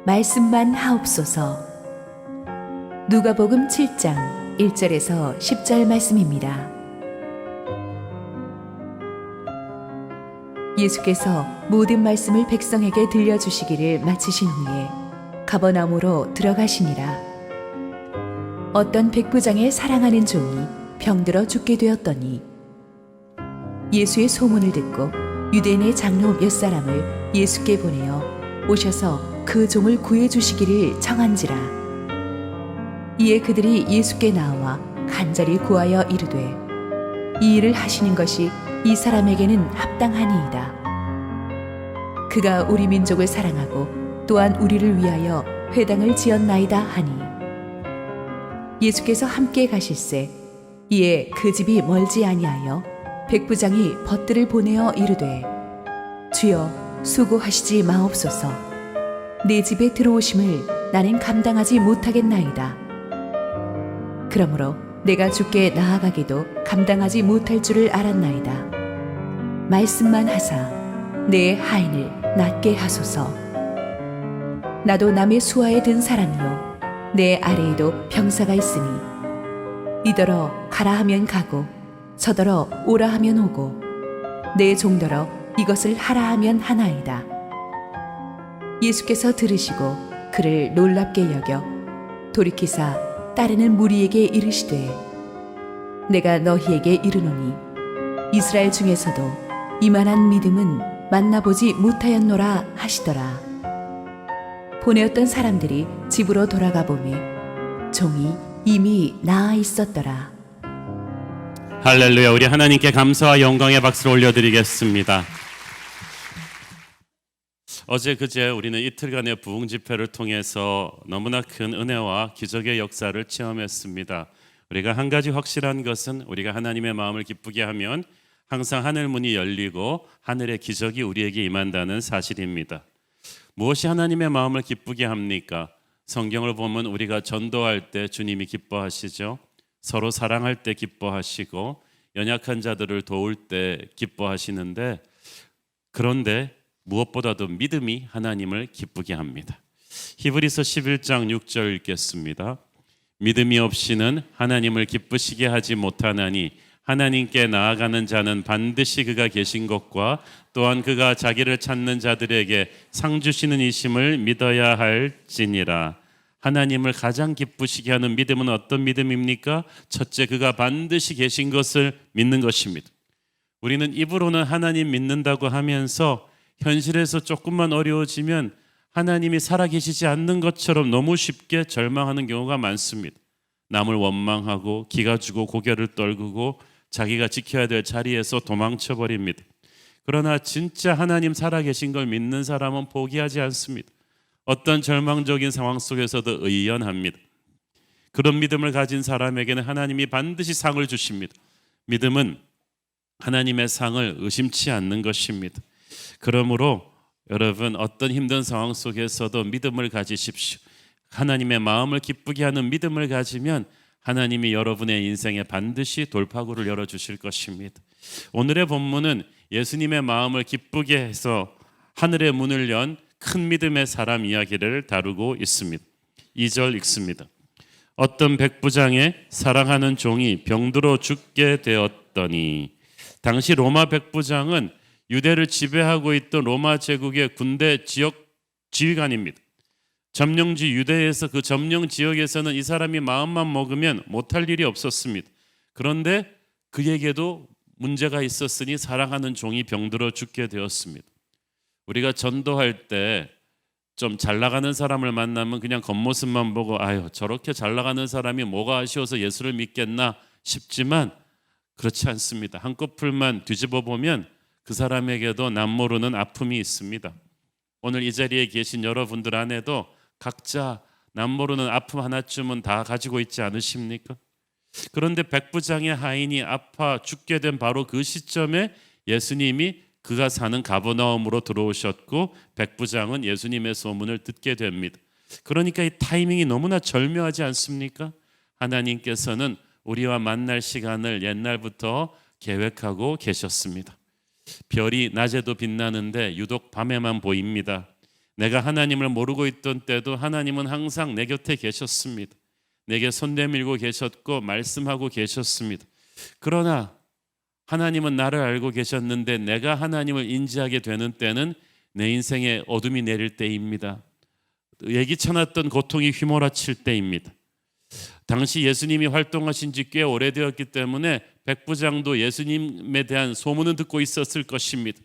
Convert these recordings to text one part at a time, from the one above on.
말씀만 하옵소서. 누가복음 7장 1절에서 10절 말씀입니다. 예수께서 모든 말씀을 백성에게 들려주시기를 마치신 후에 가버나움으로 들어가시니라. 어떤 백부장의 사랑하는 종이 병들어 죽게 되었더니 예수의 소문을 듣고 유대인의 장로 몇 사람을 예수께 보내어 오셔서 그 종을 구해주시기를 청한지라. 이에 그들이 예수께 나와 간절히 구하여 이르되 이 일을 하시는 것이 이 사람에게는 합당하니이다. 그가 우리 민족을 사랑하고 또한 우리를 위하여 회당을 지었나이다 하니 예수께서 함께 가실새 이에 그 집이 멀지 아니하여 백부장이 벗들을 보내어 이르되 주여 수고하시지 마옵소서. 내 집에 들어오심을 나는 감당하지 못하겠나이다. 그러므로 내가 주께 나아가기도 감당하지 못할 줄을 알았나이다. 말씀만 하사 내 하인을 낫게 하소서. 나도 남의 수하에 든 사람이요 내 아래에도 병사가 있으니 이더러 가라 하면 가고 저더러 오라 하면 오고 내 종더러 이것을 하라 하면 하나이다. 예수께서 들으시고 그를 놀랍게 여겨 돌이키사 따르는 무리에게 이르시되 내가 너희에게 이르노니 이스라엘 중에서도 이만한 믿음은 만나보지 못하였노라 하시더라. 보내었던 사람들이 집으로 돌아가 보매 종이 이미 나아 있었더라. 할렐루야. 우리 하나님께 감사와 영광의 박수를 올려드리겠습니다. 어제 그제 우리는 이틀간의 부흥 집회를 통해서 너무나 큰 은혜와 기적의 역사를 체험했습니다. 우리가 한 가지 확실한 것은 우리가 하나님의 마음을 기쁘게 하면 항상 하늘 문이 열리고 하늘의 기적이 우리에게 임한다는 사실입니다. 무엇이 하나님의 마음을 기쁘게 합니까? 성경을 보면 우리가 전도할 때 주님이 기뻐하시죠. 서로 사랑할 때 기뻐하시고 연약한 자들을 도울 때 기뻐하시는데, 그런데 무엇보다도 믿음이 하나님을 기쁘게 합니다. 히브리서 11장 6절 읽겠습니다. 믿음이 없이는 하나님을 기쁘시게 하지 못하나니 하나님께 나아가는 자는 반드시 그가 계신 것과 또한 그가 자기를 찾는 자들에게 상 주시는 이심을 믿어야 할지니라. 하나님을 가장 기쁘시게 하는 믿음은 어떤 믿음입니까? 첫째, 그가 반드시 계신 것을 믿는 것입니다. 우리는 입으로는 하나님 믿는다고 하면서 현실에서 조금만 어려워지면 하나님이 살아계시지 않는 것처럼 너무 쉽게 절망하는 경우가 많습니다. 남을 원망하고 기가 주고 고개를 떨구고 자기가 지켜야 될 자리에서 도망쳐버립니다. 그러나 진짜 하나님 살아계신 걸 믿는 사람은 포기하지 않습니다. 어떤 절망적인 상황 속에서도 의연합니다. 그런 믿음을 가진 사람에게는 하나님이 반드시 상을 주십니다. 믿음은 하나님의 상을 의심치 않는 것입니다. 그러므로 여러분, 어떤 힘든 상황 속에서도 믿음을 가지십시오. 하나님의 마음을 기쁘게 하는 믿음을 가지면 하나님이 여러분의 인생에 반드시 돌파구를 열어주실 것입니다. 오늘의 본문은 예수님의 마음을 기쁘게 해서 하늘의 문을 연 큰 믿음의 사람 이야기를 다루고 있습니다. 2절 읽습니다. 어떤 백부장의 사랑하는 종이 병들어 죽게 되었더니, 당시 로마 백부장은 유대를 지배하고 있던 로마 제국의 군대 지역 지휘관입니다. 점령지 유대에서 그 점령 지역에서는 이 사람이 마음만 먹으면 못할 일이 없었습니다. 그런데 그에게도 문제가 있었으니 사랑하는 종이 병들어 죽게 되었습니다. 우리가 전도할 때 좀 잘 나가는 사람을 만나면 그냥 겉모습만 보고 아유, 저렇게 잘 나가는 사람이 뭐가 아쉬워서 예수를 믿겠나 싶지만 그렇지 않습니다. 한꺼풀만 뒤집어 보면 그 사람에게도 남모르는 아픔이 있습니다. 오늘 이 자리에 계신 여러분들 안에도 각자 남모르는 아픔 하나쯤은 다 가지고 있지 않으십니까? 그런데 백부장의 하인이 아파 죽게 된 바로 그 시점에 예수님이 그가 사는 가버나움으로 들어오셨고 백부장은 예수님의 소문을 듣게 됩니다. 그러니까 이 타이밍이 너무나 절묘하지 않습니까? 하나님께서는 우리와 만날 시간을 옛날부터 계획하고 계셨습니다. 별이 낮에도 빛나는데 유독 밤에만 보입니다. 내가 하나님을 모르고 있던 때도 하나님은 항상 내 곁에 계셨습니다. 내게 손 내밀고 계셨고 말씀하고 계셨습니다. 그러나 하나님은 나를 알고 계셨는데 내가 하나님을 인지하게 되는 때는 내 인생에 어둠이 내릴 때입니다. 예기치 않았던 고통이 휘몰아칠 때입니다. 당시 예수님이 활동하신 지 꽤 오래되었기 때문에 백부장도 예수님에 대한 소문은 듣고 있었을 것입니다.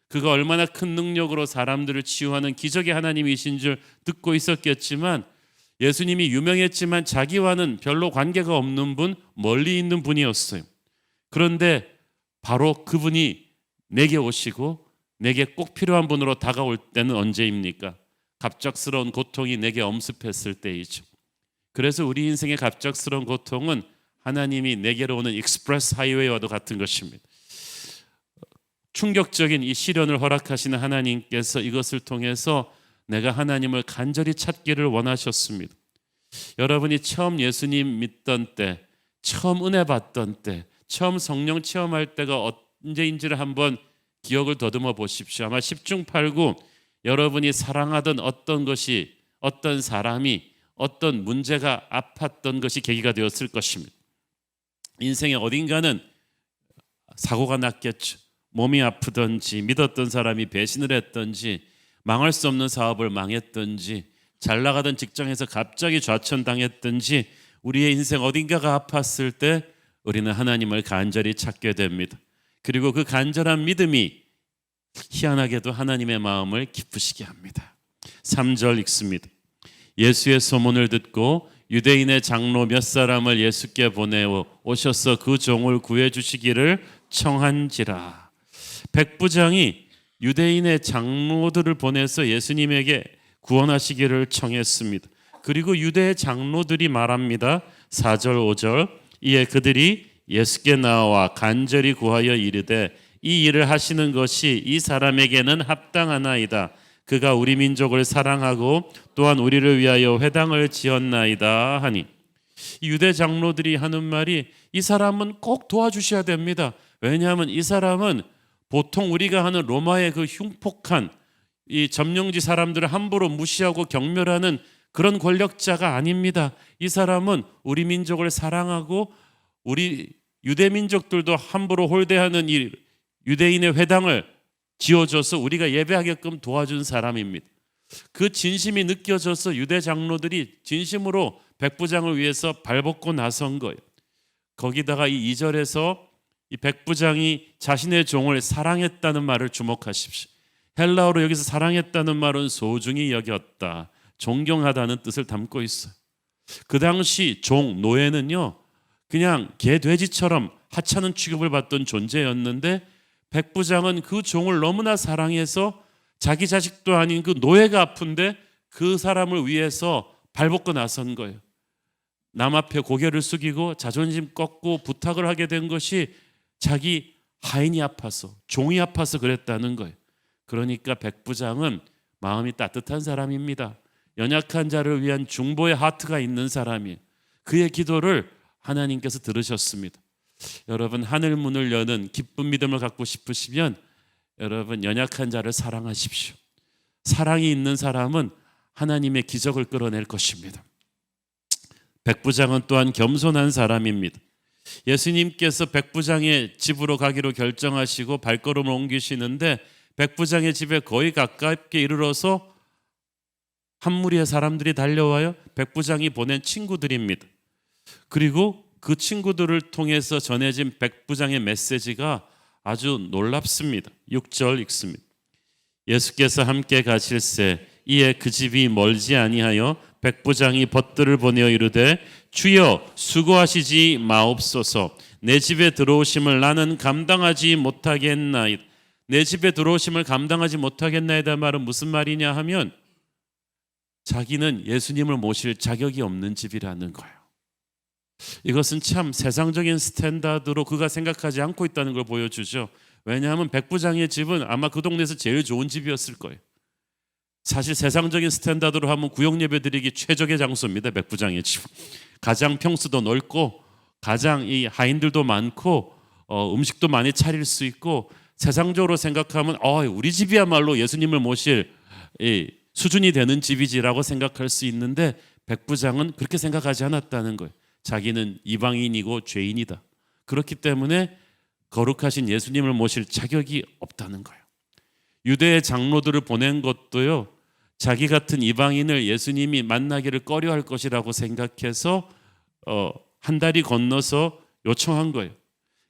그가 얼마나 큰 능력으로 사람들을 치유하는 기적의 하나님이신 줄 듣고 있었겠지만 예수님이 유명했지만 자기와는 별로 관계가 없는 분, 멀리 있는 분이었어요. 그런데 바로 그분이 내게 오시고 내게 꼭 필요한 분으로 다가올 때는 언제입니까? 갑작스러운 고통이 내게 엄습했을 때이죠. 그래서 우리 인생의 갑작스러운 고통은 하나님이 내게로 오는 익스프레스 하이웨이와도 같은 것입니다. 충격적인 이 시련을 허락하시는 하나님께서 이것을 통해서 내가 하나님을 간절히 찾기를 원하셨습니다. 여러분이 처음 예수님 믿던 때, 처음 은혜 받던 때, 처음 성령 체험할 때가 언제인지를 한번 기억을 더듬어 보십시오. 아마 10중 8구 여러분이 사랑하던 어떤 것이, 어떤 사람이, 어떤 문제가 아팠던 것이 계기가 되었을 것입니다. 인생의 어딘가는 사고가 났겠죠. 몸이 아프든지, 믿었던 사람이 배신을 했든지, 망할 수 없는 사업을 망했든지, 잘 나가던 직장에서 갑자기 좌천당했든지, 우리의 인생 어딘가가 아팠을 때 우리는 하나님을 간절히 찾게 됩니다. 그리고 그 간절한 믿음이 희한하게도 하나님의 마음을 기쁘시게 합니다. 3절 읽습니다. 예수의 소문을 듣고 유대인의 장로 몇 사람을 예수께 보내어 오셔서 그 종을 구해 주시기를 청한지라. 백부장이 유대인의 장로들을 보내서 예수님에게 구원하시기를 청했습니다. 그리고 유대의 장로들이 말합니다. 4절 5절 이에 그들이 예수께 나와 간절히 구하여 이르되 이 일을 하시는 것이 이 사람에게는 합당하나이다. 그가 우리 민족을 사랑하고 또한 우리를 위하여 회당을 지었나이다 하니, 이 유대 장로들이 하는 말이 이 사람은 꼭 도와주셔야 됩니다. 왜냐하면 이 사람은 보통 우리가 하는 로마의 그 흉폭한 이 점령지 사람들을 함부로 무시하고 경멸하는 그런 권력자가 아닙니다. 이 사람은 우리 민족을 사랑하고 우리 유대 민족들도 함부로 홀대하는 이 유대인의 회당을 지어줘서 우리가 예배하게끔 도와준 사람입니다. 그 진심이 느껴져서 유대 장로들이 진심으로 백부장을 위해서 발벗고 나선 거예요. 거기다가 이 2절에서 이 백부장이 자신의 종을 사랑했다는 말을 주목하십시오. 헬라어로 여기서 사랑했다는 말은 소중히 여겼다, 존경하다는 뜻을 담고 있어요. 그 당시 종, 노예는요 그냥 개, 돼지처럼 하찮은 취급을 받던 존재였는데 백부장은 그 종을 너무나 사랑해서 자기 자식도 아닌 그 노예가 아픈데 그 사람을 위해서 발벗고 나선 거예요. 남 앞에 고개를 숙이고 자존심 꺾고 부탁을 하게 된 것이 자기 하인이 아파서, 종이 아파서 그랬다는 거예요. 그러니까 백부장은 마음이 따뜻한 사람입니다. 연약한 자를 위한 중보의 하트가 있는 사람이에요. 그의 기도를 하나님께서 들으셨습니다. 여러분, 하늘 문을 여는 기쁜 믿음을 갖고 싶으시면 여러분 연약한 자를 사랑하십시오. 사랑이 있는 사람은 하나님의 기적을 끌어낼 것입니다. 백부장은 또한 겸손한 사람입니다. 예수님께서 백부장의 집으로 가기로 결정하시고 발걸음을 옮기시는데 백부장의 집에 거의 가깝게 이르러서 한 무리의 사람들이 달려와요. 백부장이 보낸 친구들입니다. 그리고 그 친구들을 통해서 전해진 백부장의 메시지가 아주 놀랍습니다. 6절 읽습니다. 예수께서 함께 가실새 이에 그 집이 멀지 아니하여 백부장이 벗들을 보내어 이르되 주여 수고하시지 마옵소서. 내 집에 들어오심을 나는 감당하지 못하겠나이다. 내 집에 들어오심을 감당하지 못하겠나이다 말은 무슨 말이냐 하면 자기는 예수님을 모실 자격이 없는 집이라는 거예요. 이것은 참 세상적인 스탠다드로 그가 생각하지 않고 있다는 걸 보여주죠. 왜냐하면 백부장의 집은 아마 그 동네에서 제일 좋은 집이었을 거예요. 사실 세상적인 스탠다드로 하면 구역 예배 드리기 최적의 장소입니다. 백부장의 집. 가장 평수도 넓고 가장 이 하인들도 많고 음식도 많이 차릴 수 있고 세상적으로 생각하면 우리 집이야말로 예수님을 모실 이 수준이 되는 집이지라고 생각할 수 있는데 백부장은 그렇게 생각하지 않았다는 거예요. 자기는 이방인이고 죄인이다. 그렇기 때문에 거룩하신 예수님을 모실 자격이 없다는 거예요. 유대의 장로들을 보낸 것도요, 자기 같은 이방인을 예수님이 만나기를 꺼려할 것이라고 생각해서 한 다리 건너서 요청한 거예요.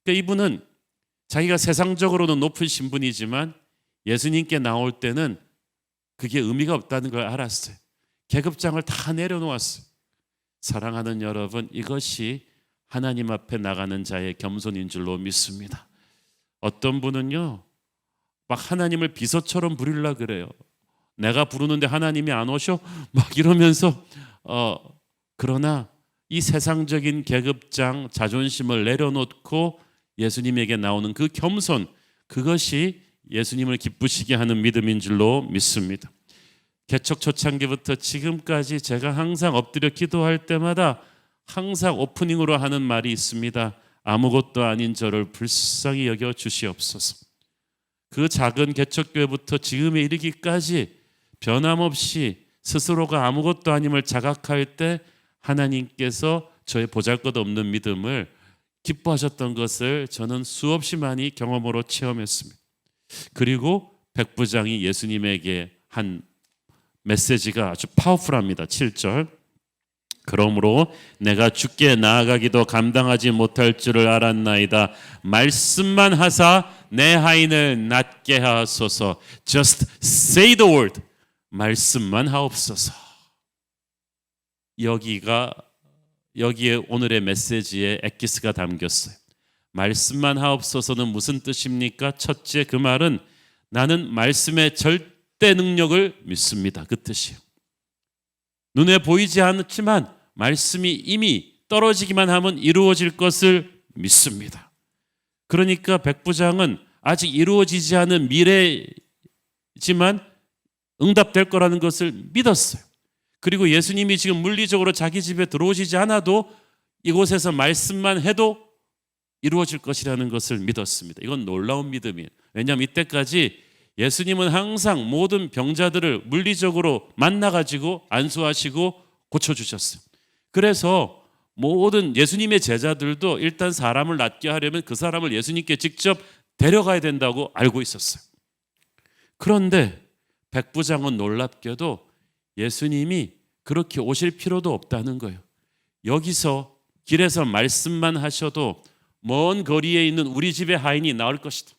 그러니까 이분은 자기가 세상적으로는 높은 신분이지만 예수님께 나올 때는 그게 의미가 없다는 걸 알았어요. 계급장을 다 내려놓았어요. 사랑하는 여러분, 이것이 하나님 앞에 나가는 자의 겸손인 줄로 믿습니다. 어떤 분은요, 막 하나님을 비서처럼 부리려고 그래요. 내가 부르는데 하나님이 안 오셔? 막 이러면서 그러나 이 세상적인 계급장, 자존심을 내려놓고 예수님에게 나오는 그 겸손, 그것이 예수님을 기쁘시게 하는 믿음인 줄로 믿습니다. 개척 초창기부터 지금까지 제가 항상 엎드려 기도할 때마다 항상 오프닝으로 하는 말이 있습니다. 아무것도 아닌 저를 불쌍히 여겨 주시옵소서. 그 작은 개척교회부터 지금에 이르기까지 변함없이 스스로가 아무것도 아님을 자각할 때 하나님께서 저의 보잘것없는 믿음을 기뻐하셨던 것을 저는 수없이 많이 경험으로 체험했습니다. 그리고 백부장이 예수님에게 한 메시지가 아주 파워풀합니다. 7절. 그러므로 내가 주께 나아가기도 감당하지 못할 줄을 알았나이다. 말씀만 하사 내 하인을 낫게 하소서. Just say the word. 말씀만 하옵소서. 여기에 오늘의 메시지에 엑기스가 담겼어요. 말씀만 하옵소서는 무슨 뜻입니까? 첫째, 그 말은 나는 말씀의 절대 능력을 믿습니다. 그 뜻이에요. 눈에 보이지 않지만 말씀이 이미 떨어지기만 하면 이루어질 것을 믿습니다. 그러니까 백부장은 아직 이루어지지 않은 미래지만 응답될 거라는 것을 믿었어요. 그리고 예수님이 지금 물리적으로 자기 집에 들어오시지 않아도 이곳에서 말씀만 해도 이루어질 것이라는 것을 믿었습니다. 이건 놀라운 믿음이에요. 왜냐하면 이때까지 예수님은 항상 모든 병자들을 물리적으로 만나가지고 안수하시고 고쳐주셨어요. 그래서 모든 예수님의 제자들도 일단 사람을 낫게 하려면 그 사람을 예수님께 직접 데려가야 된다고 알고 있었어요. 그런데 백부장은 놀랍게도 예수님이 그렇게 오실 필요도 없다는 거예요. 여기서 길에서 말씀만 하셔도 먼 거리에 있는 우리 집의 하인이 나을 것이다.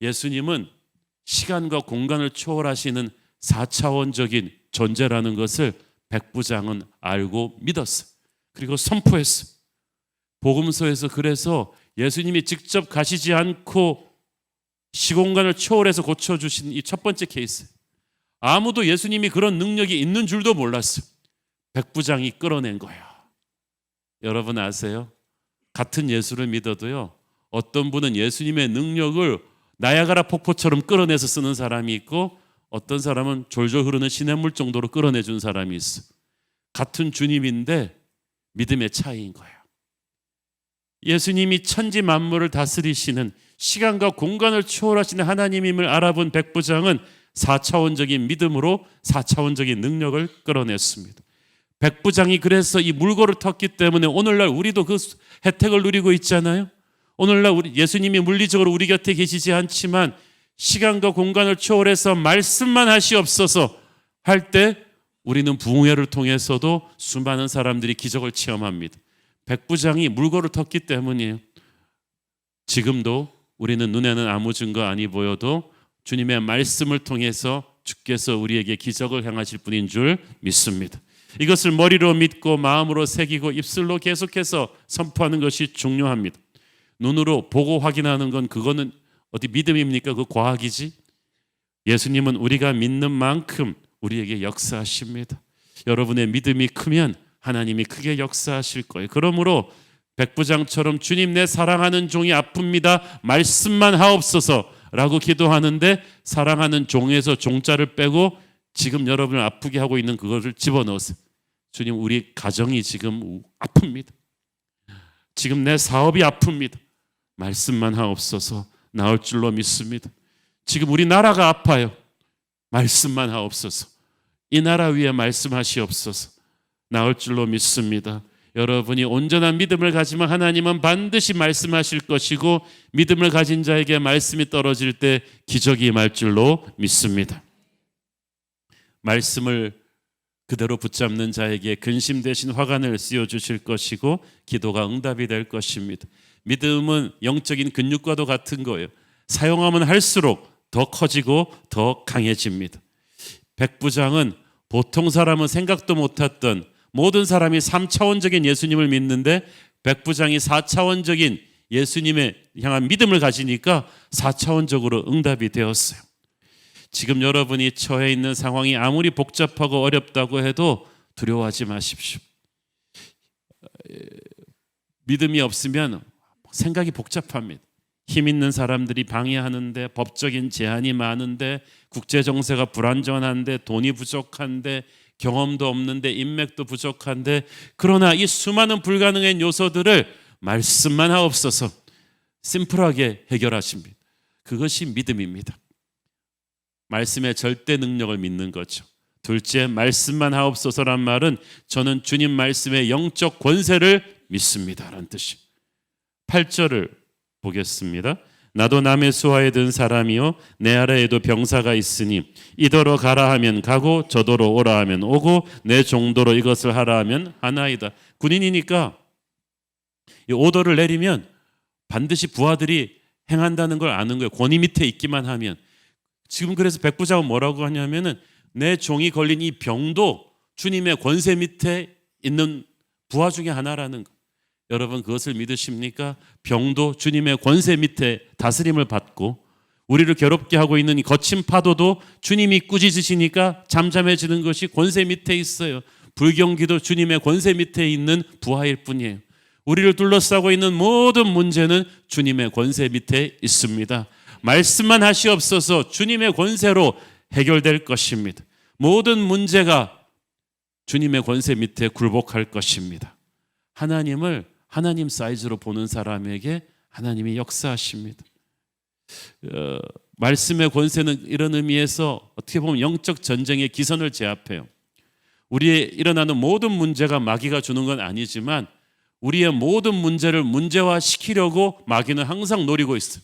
예수님은 시간과 공간을 초월하시는 4차원적인 존재라는 것을 백부장은 알고 믿었어요. 그리고 선포했어요. 복음서에서 그래서 예수님이 직접 가시지 않고 시공간을 초월해서 고쳐주신 이 첫 번째 케이스, 아무도 예수님이 그런 능력이 있는 줄도 몰랐어요. 백부장이 끌어낸 거예요. 여러분 아세요? 같은 예수를 믿어도요, 어떤 분은 예수님의 능력을 나야가라 폭포처럼 끌어내서 쓰는 사람이 있고 어떤 사람은 졸졸 흐르는 시냇물 정도로 끌어내준 사람이 있어. 같은 주님인데 믿음의 차이인 거예요. 예수님이 천지 만물을 다스리시는 시간과 공간을 초월하시는 하나님임을 알아본 백부장은 4차원적인 믿음으로 4차원적인 능력을 끌어냈습니다. 백부장이 그래서 이 물고를 텄기 때문에 오늘날 우리도 그 혜택을 누리고 있잖아요. 오늘날 예수님이 물리적으로 우리 곁에 계시지 않지만 시간과 공간을 초월해서 말씀만 하시옵소서 할 때 우리는 부흥회를 통해서도 수많은 사람들이 기적을 체험합니다. 백부장이 물고를 텄기 때문이에요. 지금도 우리는 눈에는 아무 증거 아니 보여도 주님의 말씀을 통해서 주께서 우리에게 기적을 행하실 분인 줄 믿습니다. 이것을 머리로 믿고 마음으로 새기고 입술로 계속해서 선포하는 것이 중요합니다. 눈으로 보고 확인하는 건 그거는 어디 믿음입니까? 그 과학이지. 예수님은 우리가 믿는 만큼 우리에게 역사하십니다. 여러분의 믿음이 크면 하나님이 크게 역사하실 거예요. 그러므로 백부장처럼 주님 내 사랑하는 종이 아픕니다. 말씀만 하옵소서라고 기도하는데 사랑하는 종에서 종자를 빼고 지금 여러분을 아프게 하고 있는 그것을 집어넣으세요. 주님 우리 가정이 지금 아픕니다. 지금 내 사업이 아픕니다. 말씀만 하옵소서 나을 줄로 믿습니다. 지금 우리 나라가 아파요. 말씀만 하옵소서. 이 나라 위에 말씀하시옵소서. 나올 줄로 믿습니다. 여러분이 온전한 믿음을 가지면 하나님은 반드시 말씀하실 것이고, 믿음을 가진 자에게 말씀이 떨어질 때 기적이 임할 줄로 믿습니다. 말씀을 그대로 붙잡는 자에게 근심 대신 화관을 씌워주실 것이고, 기도가 응답이 될 것입니다. 믿음은 영적인 근육과도 같은 거예요. 사용하면 할수록 더 커지고 더 강해집니다. 백부장은 보통 사람은 생각도 못했던, 모든 사람이 3차원적인 예수님을 믿는데 백부장이 4차원적인 예수님에 향한 믿음을 가지니까 4차원적으로 응답이 되었어요. 지금 여러분이 처해 있는 상황이 아무리 복잡하고 어렵다고 해도 두려워하지 마십시오. 믿음이 없으면 생각이 복잡합니다. 힘 있는 사람들이 방해하는데, 법적인 제한이 많은데, 국제 정세가 불안정한데, 돈이 부족한데, 경험도 없는데, 인맥도 부족한데, 그러나 이 수많은 불가능한 요소들을 말씀만 하옵소서 심플하게 해결하십니다. 그것이 믿음입니다. 말씀의 절대 능력을 믿는 거죠. 둘째, 말씀만 하옵소서란 말은 저는 주님 말씀의 영적 권세를 믿습니다라는 뜻이. 8절을 보겠습니다. 나도 남의 수하에 든 사람이요 내 아래에도 병사가 있으니 이더러 가라 하면 가고 저더러 오라 하면 오고 내 정도로 이것을 하라 하면 하나이다. 군인이니까 이 오더를 내리면 반드시 부하들이 행한다는 걸 아는 거예요. 권위 밑에 있기만 하면. 지금 그래서 백부장은 뭐라고 하냐면은 내 종이 걸린 이 병도 주님의 권세 밑에 있는 부하 중에 하나라는 거. 여러분 그것을 믿으십니까? 병도 주님의 권세 밑에 다스림을 받고, 우리를 괴롭게 하고 있는 이 거친 파도도 주님이 꾸짖으시니까 잠잠해지는 것이 권세 밑에 있어요. 불경기도 주님의 권세 밑에 있는 부하일 뿐이에요. 우리를 둘러싸고 있는 모든 문제는 주님의 권세 밑에 있습니다. 말씀만 하시옵소서 주님의 권세로 해결될 것입니다. 모든 문제가 주님의 권세 밑에 굴복할 것입니다. 하나님을 하나님 사이즈로 보는 사람에게 하나님이 역사하십니다. 말씀의 권세는 이런 의미에서 어떻게 보면 영적 전쟁의 기선을 제압해요. 우리의 일어나는 모든 문제가 마귀가 주는 건 아니지만 우리의 모든 문제를 문제화시키려고 마귀는 항상 노리고 있어요.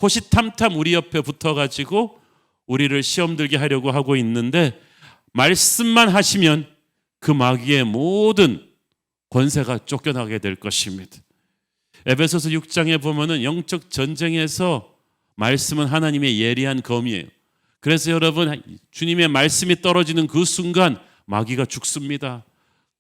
호시탐탐 우리 옆에 붙어가지고 우리를 시험 들게 하려고 하고 있는데, 말씀만 하시면 그 마귀의 모든 권세가 쫓겨나게 될 것입니다. 에베소서 6장에 보면은 영적 전쟁에서 말씀은 하나님의 예리한 검이에요. 그래서 여러분 주님의 말씀이 떨어지는 그 순간 마귀가 죽습니다.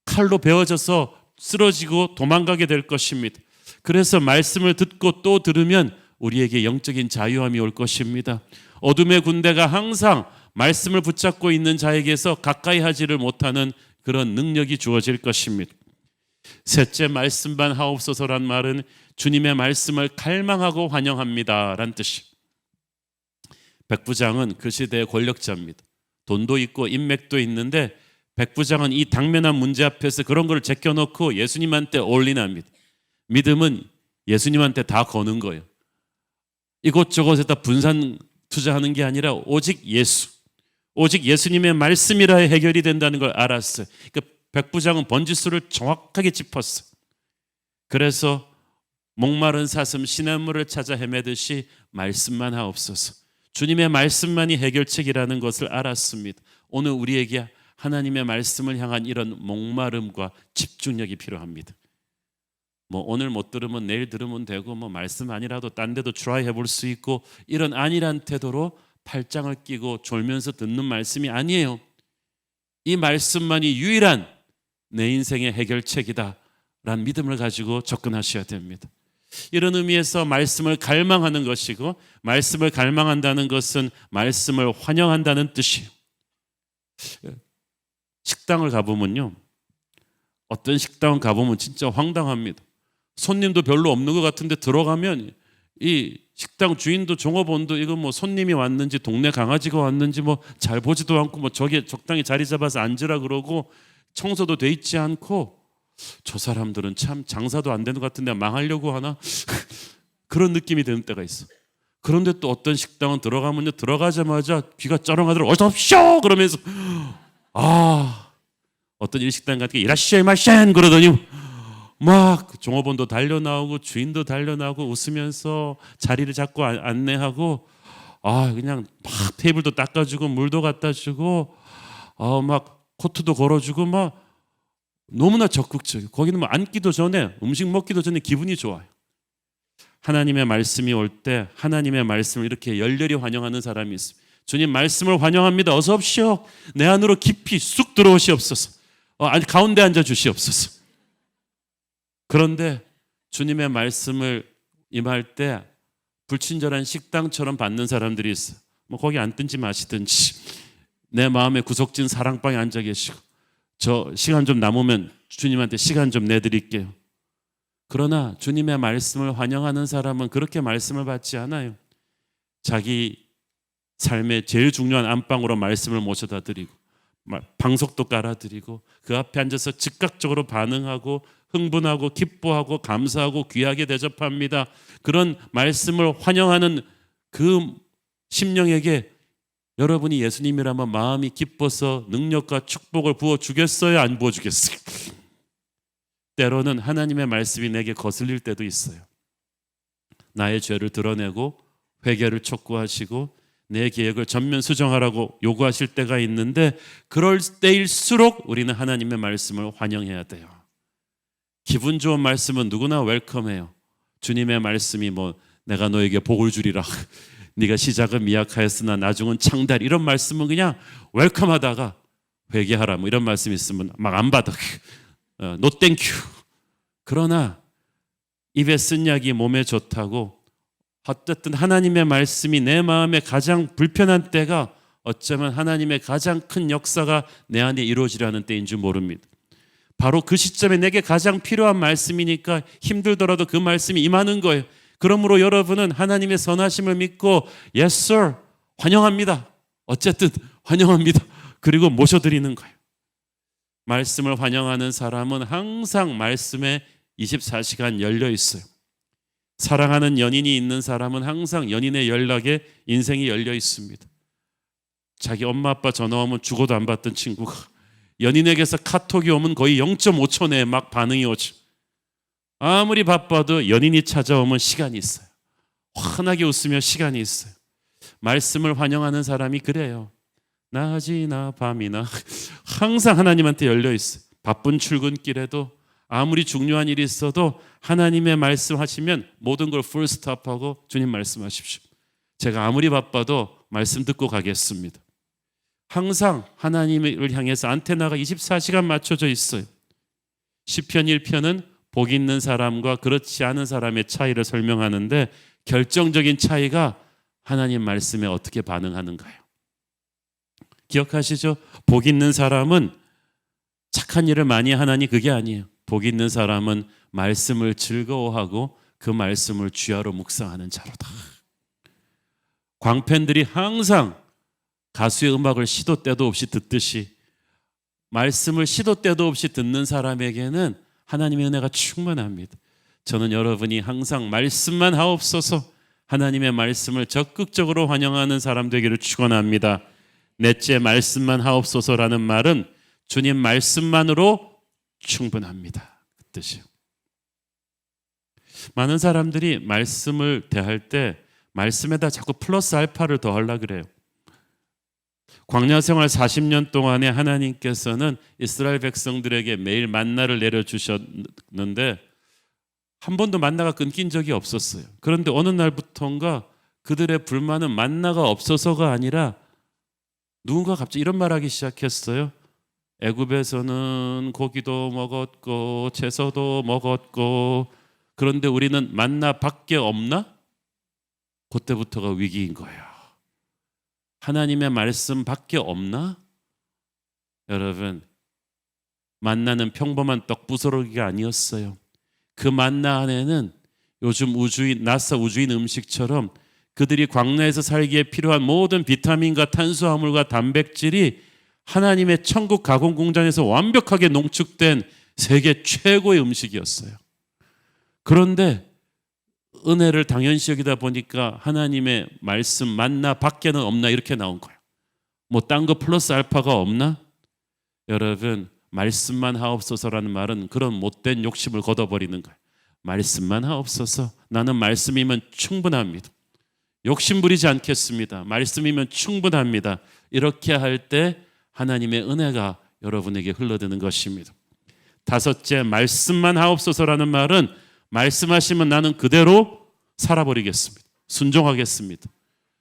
칼로 베어져서 쓰러지고 도망가게 될 것입니다. 그래서 말씀을 듣고 또 들으면 우리에게 영적인 자유함이 올 것입니다. 어둠의 군대가 항상 말씀을 붙잡고 있는 자에게서 가까이 하지를 못하는 그런 능력이 주어질 것입니다. 셋째, 말씀만 하옵소서란 말은 주님의 말씀을 갈망하고 환영합니다 라는 뜻이. 백부장은 그 시대의 권력자입니다. 돈도 있고 인맥도 있는데 백부장은 이 당면한 문제 앞에서 그런 걸 제껴놓고 예수님한테 올인합니다. 믿음은 예수님한테 다 거는 거예요. 이곳저곳에다 분산 투자하는 게 아니라 오직 예수, 오직 예수님의 말씀이라 해결이 된다는 걸 알았어요. 그러니까 백부장은 번지수를 정확하게 짚었어. 그래서 목마른 사슴 시냇물을 찾아 헤매듯이 말씀만 하옵소서. 주님의 말씀만이 해결책이라는 것을 알았습니다. 오늘 우리에게 하나님의 말씀을 향한 이런 목마름과 집중력이 필요합니다. 뭐 오늘 못 들으면 내일 들으면 되고, 뭐 말씀 아니라도 딴 데도 트라이 해볼 수 있고, 이런 안일한 태도로 팔짱을 끼고 졸면서 듣는 말씀이 아니에요. 이 말씀만이 유일한 내 인생의 해결책이다 라는 믿음을 가지고 접근하셔야 됩니다. 이런 의미에서 말씀을 갈망하는 것이고, 말씀을 갈망한다는 것은 말씀을 환영한다는 뜻이에요. 식당을 가보면요, 어떤 식당을 가보면 진짜 황당합니다. 손님도 별로 없는 것 같은데 들어가면 이 식당 주인도 종업원도 이거 뭐 손님이 왔는지 동네 강아지가 왔는지 뭐 잘 보지도 않고, 뭐 저기 적당히 자리 잡아서 앉으라 그러고 청소도 돼 있지 않고, 저 사람들은 참 장사도 안 되는 것 같은데 망하려고 하나 그런 느낌이 드는 때가 있어. 그런데 또 어떤 식당은 들어가면요, 들어가자마자 귀가 쩌렁하더라고. 어서 오쇼 그러면서 어떤 일식당 같은 게 이라시아이 마셴 그러더니 막 종업원도 달려나오고 주인도 달려나오고 웃으면서 자리를 잡고 안내하고 그냥 막 테이블도 닦아주고 물도 갖다 주고 막 코트도 걸어주고 막 너무나 적극적이고 거기는 뭐 앉기도 전에 음식 먹기도 전에 기분이 좋아요. 하나님의 말씀이 올 때 하나님의 말씀을 이렇게 열렬히 환영하는 사람이 있습니다. 주님 말씀을 환영합니다. 어서 오십시오. 내 안으로 깊이 쑥 들어오시옵소서. 가운데 앉아 주시옵소서. 그런데 주님의 말씀을 임할 때 불친절한 식당처럼 받는 사람들이 있어요. 뭐 거기 앉든지 마시든지 내 마음에 구석진 사랑방에 앉아 계시고 저 시간 좀 남으면 주님한테 시간 좀 내드릴게요. 그러나 주님의 말씀을 환영하는 사람은 그렇게 말씀을 받지 않아요. 자기 삶의 제일 중요한 안방으로 말씀을 모셔다 드리고 방석도 깔아드리고 그 앞에 앉아서 즉각적으로 반응하고 흥분하고 기뻐하고 감사하고 귀하게 대접합니다. 그런 말씀을 환영하는 그 심령에게 여러분이 예수님이라면 마음이 기뻐서 능력과 축복을 부어주겠어요? 안 부어주겠어요? 때로는 하나님의 말씀이 내게 거슬릴 때도 있어요. 나의 죄를 드러내고 회개를 촉구하시고 내 계획을 전면 수정하라고 요구하실 때가 있는데 그럴 때일수록 우리는 하나님의 말씀을 환영해야 돼요. 기분 좋은 말씀은 누구나 웰컴해요. 주님의 말씀이 뭐 내가 너에게 복을 주리라 네가 시작은 미약하였으나 나중은 창대하리 이런 말씀은 그냥 웰컴하다가 회개하라 뭐 이런 말씀 있으면 막 안 받아. 노 땡큐. 그러나 입에 쓴 약이 몸에 좋다고 어쨌든 하나님의 말씀이 내 마음에 가장 불편한 때가 어쩌면 하나님의 가장 큰 역사가 내 안에 이루어지려는 때인 줄 모릅니다. 바로 그 시점에 내게 가장 필요한 말씀이니까 힘들더라도 그 말씀이 임하는 거예요. 그러므로 여러분은 하나님의 선하심을 믿고 Yes sir 환영합니다. 어쨌든 환영합니다. 그리고 모셔드리는 거예요. 말씀을 환영하는 사람은 항상 말씀에 24시간 열려 있어요. 사랑하는 연인이 있는 사람은 항상 연인의 연락에 인생이 열려 있습니다. 자기 엄마 아빠 전화 오면 죽어도 안 받던 친구가 연인에게서 카톡이 오면 거의 0.5초 내에 막 반응이 오죠. 아무리 바빠도 연인이 찾아오면 시간이 있어요. 환하게 웃으며 시간이 있어요. 말씀을 환영하는 사람이 그래요. 낮이나 밤이나 항상 하나님한테 열려 있어요. 바쁜 출근길에도 아무리 중요한 일이 있어도 하나님의 말씀하시면 모든 걸 풀스톱하고 주님 말씀하십시오. 제가 아무리 바빠도 말씀 듣고 가겠습니다. 항상 하나님을 향해서 안테나가 24시간 맞춰져 있어요. 시편 1편은 복 있는 사람과 그렇지 않은 사람의 차이를 설명하는데 결정적인 차이가 하나님 말씀에 어떻게 반응하는가요? 기억하시죠? 복 있는 사람은 착한 일을 많이 하나니 그게 아니에요. 복 있는 사람은 말씀을 즐거워하고 그 말씀을 주야로 묵상하는 자로다. 광팬들이 항상 가수의 음악을 시도 때도 없이 듣듯이 말씀을 시도 때도 없이 듣는 사람에게는 하나님의 은혜가 충만합니다. 저는 여러분이 항상 말씀만 하옵소서 하나님의 말씀을 적극적으로 환영하는 사람 되기를 축원합니다. 넷째 말씀만 하옵소서라는 말은 주님 말씀만으로 충분합니다. 그 뜻이요. 많은 사람들이 말씀을 대할 때 말씀에다 자꾸 플러스 알파를 더하려고 그래요. 광야 생활 40년 동안에 하나님께서는 이스라엘 백성들에게 매일 만나를 내려주셨는데 한 번도 만나가 끊긴 적이 없었어요. 그런데 어느 날부터인가 그들의 불만은 만나가 없어서가 아니라 누군가 갑자기 이런 말하기 시작했어요. 애굽에서는 고기도 먹었고 채소도 먹었고 그런데 우리는 만나밖에 없나? 그때부터가 위기인 거예요. 하나님의 말씀밖에 없나? 여러분, 만나는 평범한 떡부스러기가 아니었어요. 그 만나 안에는 요즘 나사 우주인 음식처럼 그들이 광야에서 살기에 필요한 모든 비타민과 탄수화물과 단백질이 하나님의 천국 가공 공장에서 완벽하게 농축된 세계 최고의 음식이었어요. 그런데 은혜를 당연시 여기다 보니까 하나님의 말씀 맞나 밖에는 없나 이렇게 나온 거예요. 뭐 딴 거 플러스 알파가 없나? 여러분, 말씀만 하옵소서라는 말은 그런 못된 욕심을 걷어버리는 거예요. 말씀만 하옵소서. 나는 말씀이면 충분합니다. 욕심 부리지 않겠습니다. 말씀이면 충분합니다. 이렇게 할 때 하나님의 은혜가 여러분에게 흘러드는 것입니다. 다섯째, 말씀만 하옵소서라는 말은 말씀하시면 나는 그대로 살아버리겠습니다. 순종하겠습니다.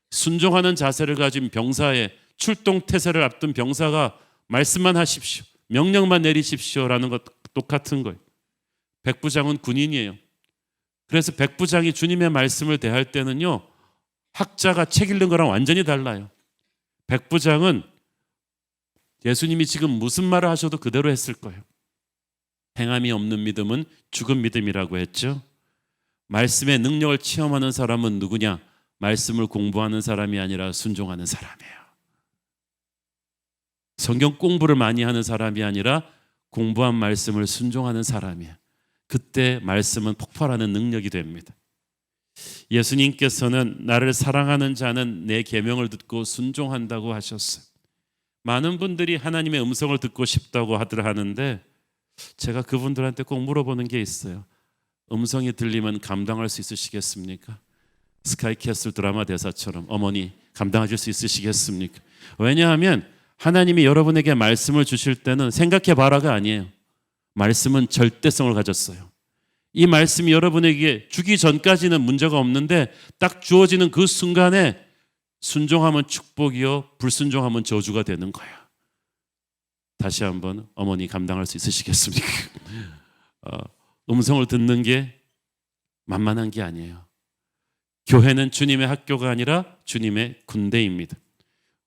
순종하는 자세를 가진 병사의 출동 태세를 앞둔 병사가 말씀만 하십시오, 명령만 내리십시오라는 것 똑같은 거예요. 백부장은 군인이에요. 그래서 백부장이 주님의 말씀을 대할 때는요, 학자가 책 읽는 거랑 완전히 달라요. 백부장은 예수님이 지금 무슨 말을 하셔도 그대로 했을 거예요. 행함이 없는 믿음은 죽은 믿음이라고 했죠. 말씀의 능력을 체험하는 사람은 누구냐? 말씀을 공부하는 사람이 아니라 순종하는 사람이에요. 성경 공부를 많이 하는 사람이 아니라 공부한 말씀을 순종하는 사람이에요. 그때 말씀은 폭발하는 능력이 됩니다. 예수님께서는 나를 사랑하는 자는 내 계명을 듣고 순종한다고 하셨어요. 많은 분들이 하나님의 음성을 듣고 싶다고 하는데 제가 그분들한테 꼭 물어보는 게 있어요. 음성이 들리면 감당할 수 있으시겠습니까? 스카이캐슬 드라마 대사처럼 어머니 감당하실 수 있으시겠습니까? 왜냐하면 하나님이 여러분에게 말씀을 주실 때는 생각해봐라가 아니에요. 말씀은 절대성을 가졌어요. 이 말씀이 여러분에게 주기 전까지는 문제가 없는데 딱 주어지는 그 순간에 순종하면 축복이요, 불순종하면 저주가 되는 거예요. 다시 한번, 어머니 감당할 수 있으시겠습니까? 음성을 듣는 게 만만한 게 아니에요. 교회는 주님의 학교가 아니라 주님의 군대입니다.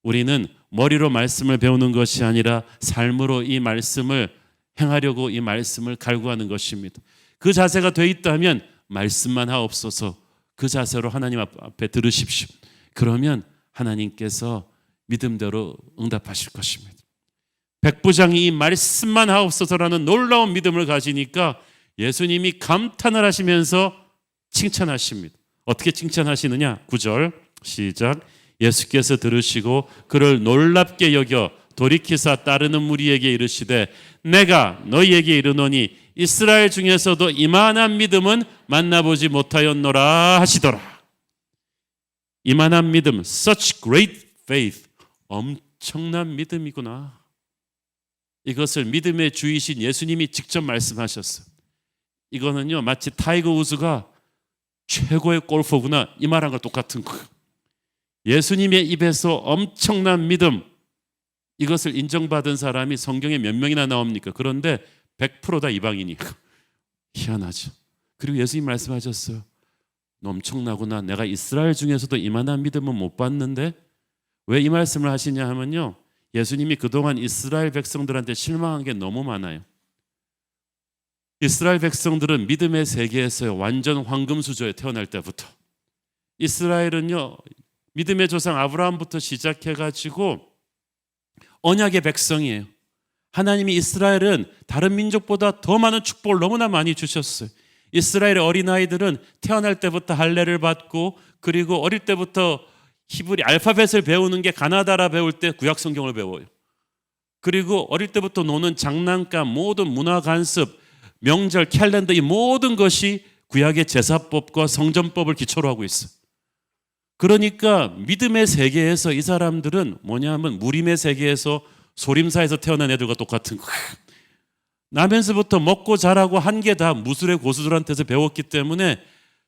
우리는 머리로 말씀을 배우는 것이 아니라 삶으로 이 말씀을 행하려고 이 말씀을 갈구하는 것입니다. 그 자세가 돼 있다면 말씀만 하옵소서, 그 자세로 하나님 앞에 들으십시오. 그러면 하나님께서 믿음대로 응답하실 것입니다. 백부장이 이 말씀만 하옵소서라는 놀라운 믿음을 가지니까 예수님이 감탄을 하시면서 칭찬하십니다. 어떻게 칭찬하시느냐? 9절 시작. 예수께서 들으시고 그를 놀랍게 여겨 돌이키사 따르는 무리에게 이르시되 내가 너희에게 이르노니 이스라엘 중에서도 이만한 믿음은 만나보지 못하였노라 하시더라. 이만한 믿음, such great faith, 엄청난 믿음이구나. 이것을 믿음의 주이신 예수님이 직접 말씀하셨어요. 이거는요, 마치 타이거 우즈가 최고의 골퍼구나 이 말한 거 똑같은 거예요. 예수님의 입에서 엄청난 믿음, 이것을 인정받은 사람이 성경에 몇 명이나 나옵니까? 그런데 100% 다 이방인이에요. 희한하죠. 그리고 예수님 말씀하셨어요. 엄청나구나. 내가 이스라엘 중에서도 이만한 믿음은 못 봤는데 왜 이 말씀을 하시냐 하면요, 예수님이 그동안 이스라엘 백성들한테 실망한 게 너무 많아요. 이스라엘 백성들은 믿음의 세계에서 완전 황금수저에 태어날 때부터, 이스라엘은요 믿음의 조상 아브라함부터 시작해가지고 언약의 백성이에요. 하나님이 이스라엘은 다른 민족보다 더 많은 축복을 너무나 많이 주셨어요. 이스라엘의 어린아이들은 태어날 때부터 할례를 받고, 그리고 어릴 때부터 히브리 알파벳을 배우는 게 가나다라 배울 때 구약 성경을 배워요. 그리고 어릴 때부터 노는 장난감, 모든 문화 간섭, 명절, 캘린더, 이 모든 것이 구약의 제사법과 성전법을 기초로 하고 있어요. 그러니까 믿음의 세계에서 이 사람들은 뭐냐면 무림의 세계에서 소림사에서 태어난 애들과 똑같은 거예요. 나면서부터 먹고 자라고 한 게 다 무술의 고수들한테서 배웠기 때문에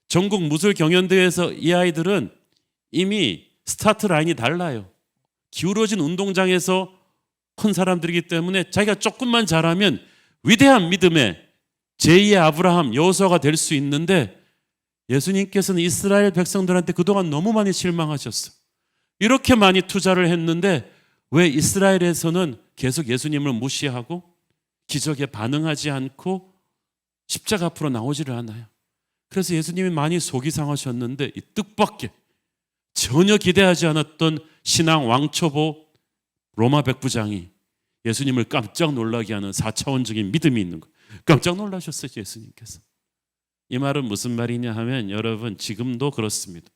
전국 무술 경연대회에서 이 아이들은 이미 스타트 라인이 달라요. 기울어진 운동장에서 큰 사람들이기 때문에 자기가 조금만 잘하면 위대한 믿음의 제2의 아브라함, 여호수아가 될 수 있는데, 예수님께서는 이스라엘 백성들한테 그동안 너무 많이 실망하셨어요. 이렇게 많이 투자를 했는데 왜 이스라엘에서는 계속 예수님을 무시하고 기적에 반응하지 않고 십자가 앞으로 나오지를 않아요. 그래서 예수님이 많이 속이 상하셨는데, 이 뜻밖의 전혀 기대하지 않았던 신앙 왕초보 로마 백부장이 예수님을 깜짝 놀라게 하는 4차원적인 믿음이 있는 거예요. 깜짝 놀라셨어요, 예수님께서. 이 말은 무슨 말이냐 하면 여러분 지금도 그렇습니다.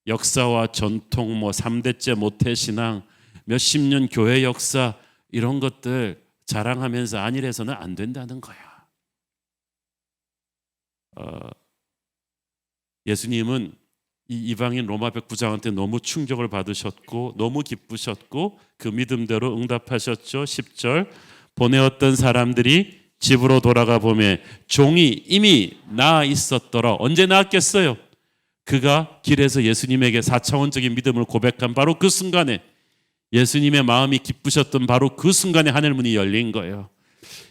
역사와 전통 3대째 모태신앙 몇십 년 교회 역사 이런 것들 자랑하면서 안일해서는 안 된다는 거야. 예수님은 이 이방인 로마 백부장한테 너무 충격을 받으셨고 너무 기쁘셨고 그 믿음대로 응답하셨죠. 10절 보내었던 사람들이 집으로 돌아가 보매 종이 이미 나아 있었더라. 언제 나았겠어요? 그가 길에서 예수님에게 4차원적인 믿음을 고백한 바로 그 순간에 예수님의 마음이 기쁘셨던 바로 그 순간에 하늘문이 열린 거예요.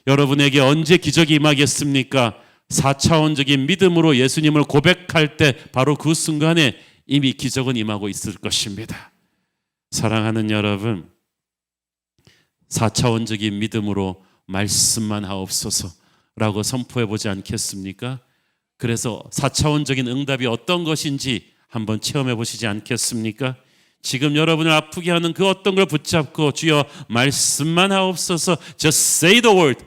여러분에게 언제 기적이 임하겠습니까? 4차원적인 믿음으로 예수님을 고백할 때 바로 그 순간에 이미 기적은 임하고 있을 것입니다. 사랑하는 여러분, 4차원적인 믿음으로 말씀만 하옵소서라고 선포해 보지 않겠습니까? 그래서 4차원적인 응답이 어떤 것인지 한번 체험해 보시지 않겠습니까? 지금 여러분을 아프게 하는 그 어떤 걸 붙잡고 주여 말씀만 하옵소서, just say the word.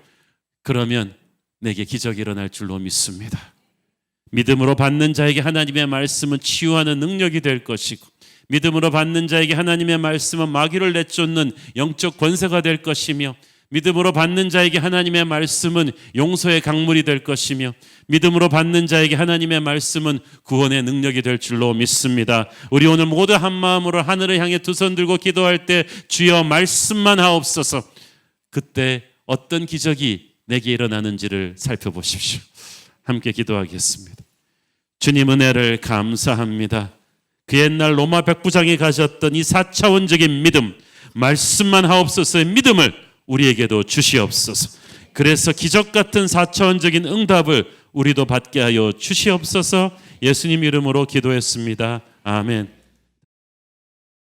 그러면 내게 기적이 일어날 줄로 믿습니다. 믿음으로 받는 자에게 하나님의 말씀은 치유하는 능력이 될 것이고 믿음으로 받는 자에게 하나님의 말씀은 마귀를 내쫓는 영적 권세가 될 것이며 믿음으로 받는 자에게 하나님의 말씀은 용서의 강물이 될 것이며 믿음으로 받는 자에게 하나님의 말씀은 구원의 능력이 될 줄로 믿습니다. 우리 오늘 모두 한 마음으로 하늘을 향해 두 손 들고 기도할 때 주여 말씀만 하옵소서. 그때 어떤 기적이 내게 일어나는지를 살펴보십시오. 함께 기도하겠습니다. 주님 은혜를 감사합니다. 그 옛날 로마 백부장이 가졌던 이 4차원적인 믿음, 말씀만 하옵소서의 믿음을 우리에게도 주시옵소서. 그래서 기적 같은 4차원적인 응답을 우리도 받게 하여 주시옵소서. 예수님 이름으로 기도했습니다. 아멘.